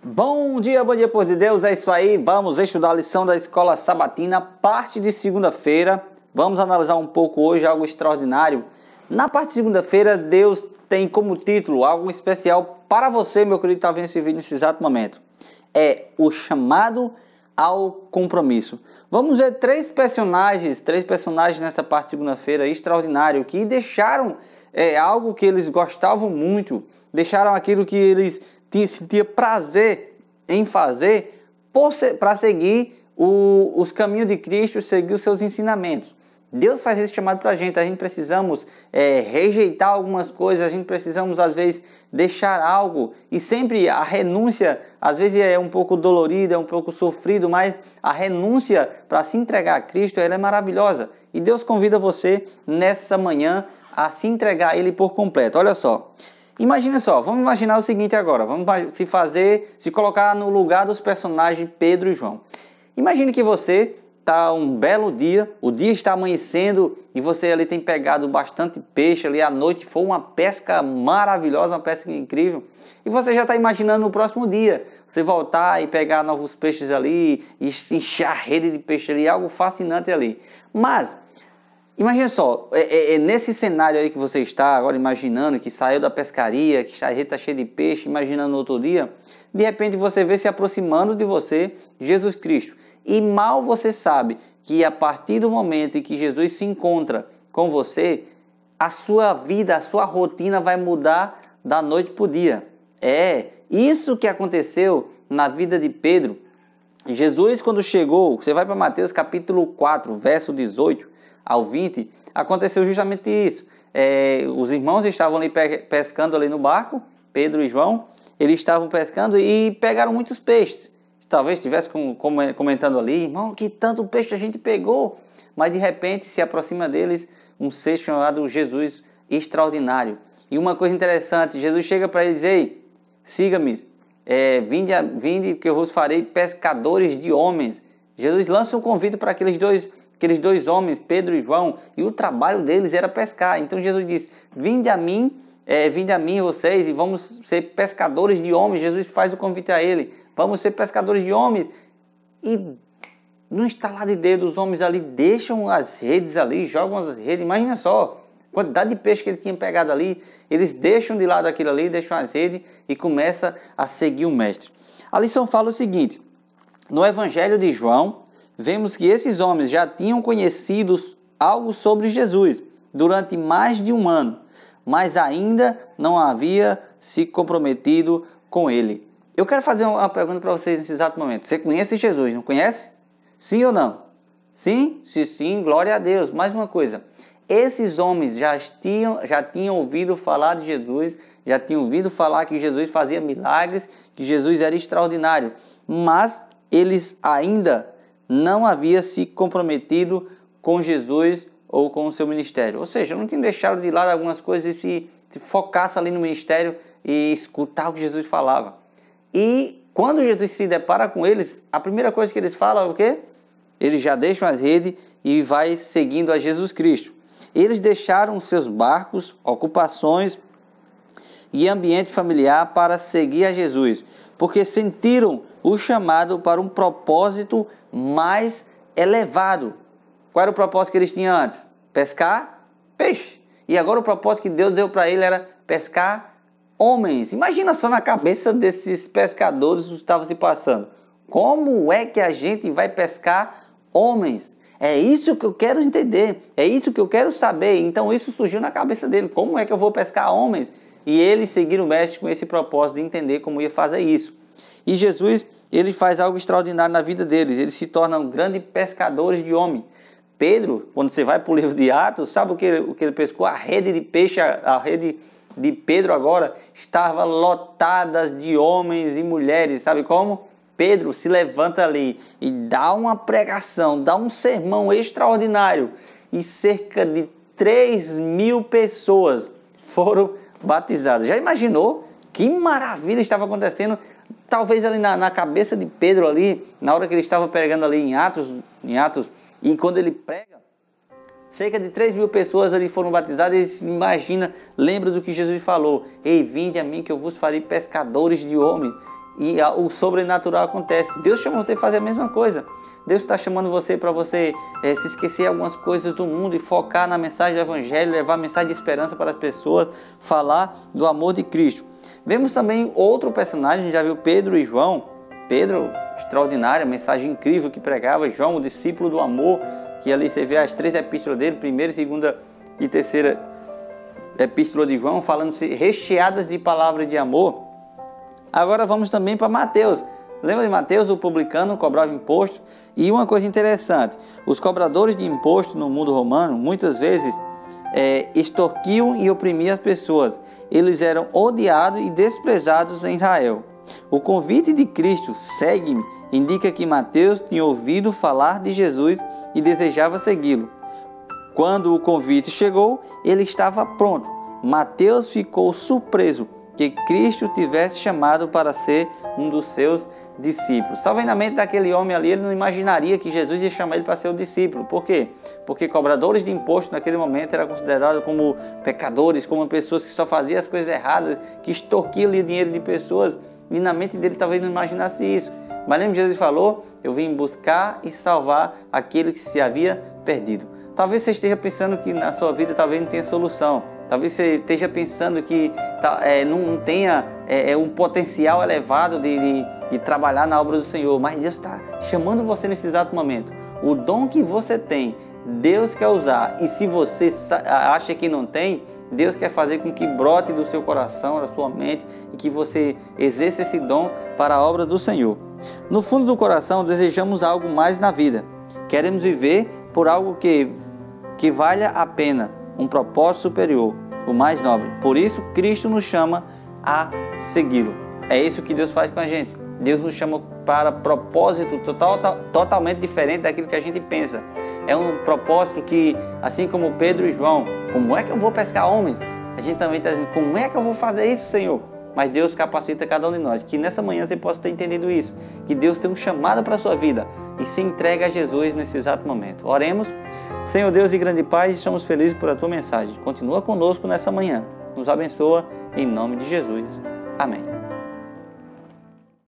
Bom dia, povo de Deus, é isso aí, vamos estudar a lição da Escola Sabatina, parte de segunda-feira. Vamos analisar um pouco hoje algo extraordinário. Na parte de segunda-feira, Deus tem como título algo especial para você, meu querido, que está vendo esse vídeo nesse exato momento. É o chamado ao compromisso. Vamos ver três personagens nessa parte de segunda-feira extraordinário, que deixaram algo que eles gostavam muito, deixaram aquilo que eles sentia prazer em fazer para seguir os caminhos de Cristo, seguir os seus ensinamentos. Deus faz esse chamado para a gente precisamos rejeitar algumas coisas, a gente precisamos às vezes deixar algo, e sempre a renúncia, às vezes é um pouco dolorida, é um pouco sofrido, mas a renúncia para se entregar a Cristo, ela é maravilhosa, e Deus convida você nessa manhã a se entregar a Ele por completo. Olha só, imagina só, vamos imaginar o seguinte agora, vamos se colocar no lugar dos personagens Pedro e João. Imagine que você está um belo dia, o dia está amanhecendo e você ali tem pegado bastante peixe ali à noite, foi uma pesca maravilhosa, uma pesca incrível, e você já está imaginando no próximo dia, você voltar e pegar novos peixes ali, e encher a rede de peixe ali, algo fascinante ali. Mas imagina só, nesse cenário aí que você está agora imaginando, que saiu da pescaria, que a rede está cheia de peixe, imaginando outro dia, de repente você vê se aproximando de você Jesus Cristo. E mal você sabe que a partir do momento em que Jesus se encontra com você, a sua vida, a sua rotina vai mudar da noite para o dia. É isso que aconteceu na vida de Pedro. Jesus, quando chegou, você vai para Mateus capítulo 4, verso 18 ao 20, aconteceu justamente isso. Os irmãos estavam ali pescando ali no barco, Pedro e João, eles estavam pescando e pegaram muitos peixes. Talvez estivesse comentando ali, irmão, que tanto peixe a gente pegou. Mas de repente se aproxima deles um ser chamado Jesus extraordinário. E uma coisa interessante, Jesus chega para eles, ei, siga-me, vinde que eu vos farei pescadores de homens. Jesus lança um convite para aqueles dois homens, Pedro e João, e o trabalho deles era pescar. Então Jesus diz, vinde a mim vocês, e vamos ser pescadores de homens. Jesus faz o convite a ele, vamos ser pescadores de homens. E no estalar de dedos, os homens ali deixam as redes ali, jogam as redes. Imagina só, a quantidade de peixe que ele tinha pegado ali. Eles deixam de lado aquilo ali, deixam as redes e começam a seguir o mestre. A lição fala o seguinte, no Evangelho de João, vemos que esses homens já tinham conhecido algo sobre Jesus durante mais de um ano, mas ainda não havia se comprometido com ele. Eu quero fazer uma pergunta para vocês nesse exato momento. Você conhece Jesus, não conhece? Sim ou não? Sim? Se sim, glória a Deus. Mais uma coisa. Esses homens já tinham ouvido falar de Jesus, já tinham ouvido falar que Jesus fazia milagres, que Jesus era extraordinário, mas eles ainda não haviam se comprometido com Jesus ou com o seu ministério. Ou seja, não tinham deixado de lado algumas coisas e se focasse ali no ministério e escutar o que Jesus falava. E quando Jesus se depara com eles, a primeira coisa que eles falam é o quê? Eles já deixam as redes e vai seguindo a Jesus Cristo. Eles deixaram seus barcos, ocupações e ambiente familiar para seguir a Jesus, porque sentiram o chamado para um propósito mais elevado. Qual era o propósito que eles tinham antes? Pescar peixe. E agora o propósito que Deus deu para ele era pescar homens. Imagina só na cabeça desses pescadores o que estava se passando. Como é que a gente vai pescar homens? É isso que eu quero entender. É isso que eu quero saber. Então isso surgiu na cabeça dele. Como é que eu vou pescar homens? E eles seguiram o mestre com esse propósito de entender como ia fazer isso. E Jesus, ele faz algo extraordinário na vida deles. Eles se tornam grandes pescadores de homens. Pedro, quando você vai para o livro de Atos, sabe o que ele pescou? A rede de peixe, a rede de Pedro agora estava lotada de homens e mulheres. Sabe como? Pedro se levanta ali e dá uma pregação, dá um sermão extraordinário. E cerca de 3.000 pessoas foram batizadas. Já imaginou? Que maravilha estava acontecendo? Talvez ali na cabeça de Pedro ali, na hora que ele estava pregando ali em Atos, e quando ele prega, cerca de 3.000 pessoas ali foram batizadas. E imagina, lembra do que Jesus falou, ei, vinde a mim que eu vos farei pescadores de homens. e o sobrenatural acontece. Deus chama você a fazer a mesma coisa. Deus está chamando você para você se esquecer de algumas coisas do mundo e focar na mensagem do Evangelho, levar a mensagem de esperança para as pessoas, falar do amor de Cristo. Vemos também outro personagem, a gente já viu Pedro e João. Pedro, extraordinária, mensagem incrível que pregava. João, o discípulo do amor, que ali você vê as 3 epístolas dele, primeira, segunda e terceira epístola de João, falando-se recheadas de palavras de amor. Agora vamos também para Mateus. Lembra de Mateus, o publicano, cobrava imposto? E uma coisa interessante, os cobradores de imposto no mundo romano, muitas vezes, extorquiam e oprimiam as pessoas. Eles eram odiados e desprezados em Israel. O convite de Cristo, segue-me, indica que Mateus tinha ouvido falar de Jesus e desejava segui-lo. Quando o convite chegou, ele estava pronto. Mateus ficou surpreso que Cristo tivesse chamado para ser um dos seus discípulos. Só vem na mente daquele homem ali, ele não imaginaria que Jesus ia chamar ele para ser o discípulo. Por quê? Porque cobradores de imposto naquele momento eram considerados como pecadores, como pessoas que só faziam as coisas erradas, que extorquiam ali dinheiro de pessoas. E na mente dele talvez não imaginasse isso. Mas lembra que Jesus falou, eu vim buscar e salvar aquele que se havia perdido. Talvez você esteja pensando que na sua vida talvez não tenha solução. Talvez você esteja pensando que não tenha um potencial elevado de trabalhar na obra do Senhor. Mas Deus está chamando você nesse exato momento. O dom que você tem, Deus quer usar. E se você acha que não tem, Deus quer fazer com que brote do seu coração, da sua mente, e que você exerça esse dom para a obra do Senhor. No fundo do coração, desejamos algo mais na vida. Queremos viver por algo que valha a pena, um propósito superior, o mais nobre. Por isso, Cristo nos chama a segui-lo. É isso que Deus faz com a gente. Deus nos chama para propósito totalmente diferente daquilo que a gente pensa. É um propósito que, assim como Pedro e João, como é que eu vou pescar homens? A gente também está dizendo, como é que eu vou fazer isso, Senhor? Mas Deus capacita cada um de nós. Que nessa manhã você possa ter entendido isso. Que Deus tem um chamado para a sua vida e se entrega a Jesus nesse exato momento. Oremos. Senhor Deus e grande Pai, estamos felizes por a tua mensagem. Continua conosco nessa manhã. Nos abençoa em nome de Jesus. Amém.